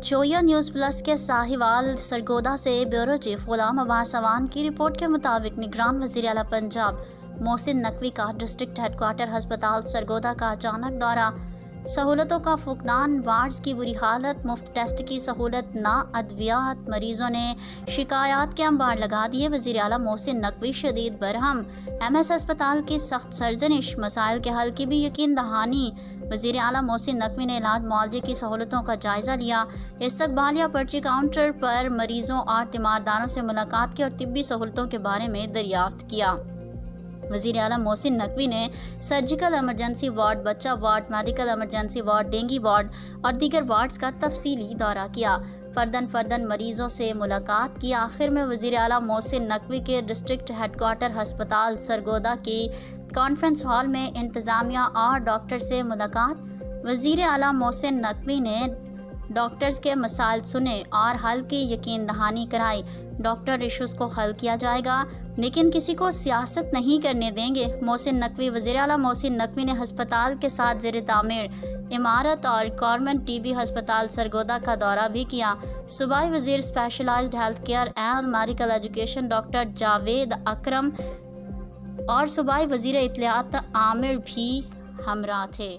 चोया news plus के साहिवाल सरगोदा से ब्यूरो चीफ गुलाम अब्बास अवान की रिपोर्ट के मुताबिक निगरान वज़ीर आला पंजाब मोहसिन नकवी का डिस्ट्रिक्ट हेडक्वार्टर हस्पताल सरगोदा का अचानक दौरा, सहूलतों का फुकदान, वार्ड्स की बुरी हालत, मुफ्त टेस्ट की सहूलत ना, अद्वियात, मरीजों ने शिकायत के अंबार लगा दिए। वज़ीर आला मोहसिन नकवी शदीद बरहम, MS अस्पताल की सख्त सरजनिश, मसाइल के हल की भी यकीन दहानी। वज़ीर आला मोहसिन नकवी ने इलाज मुआवजे की सहूलतों का जायज़ा लिया, इस्तकबालिया पर्ची काउंटर पर मरीजों और तीमारदारों से मुलाकात की और तिब्बी सहूलतों के बारे में दरियाफ्त किया। वज़ीर आला मोहसिन नकवी ने सर्जिकल एमरजेंसी वार्ड, बच्चा ward, medical emergency ward, dengue ward और दीगर वार्ड्स का तफसीली दौरा किया, फ़र्दन मरीज़ों से मुलाकात की। आखिर में वज़ीर आला मोहसिन नकवी के डिस्ट्रिक्ट हेडक्वार्टर हस्पताल सरगोदा की कॉन्फ्रेंस हॉल में इंतज़ामिया और डॉक्टर से मुलाकात। वज़ीर आला मोहसिन नकवी ने डॉक्टर्स के मसाइल सुने और हल की यकीन दहानी कराई। डॉक्टर इशूज़ को हल किया जाएगा, लेकिन किसी को सियासत नहीं करने देंगे। मोहसिन नकवी वज़ीर आला मोहसिन नकवी ने हस्पताल के साथ ज़ेर तामीर इमारत और गवर्नमेंट TB हस्पताल सरगोदा का दौरा भी किया। सूबाई वज़ीर specialized health care and medical education doctor Javed Akram और सूबाई वज़ीर इत्तलाआत आमिर भी हमरा थे।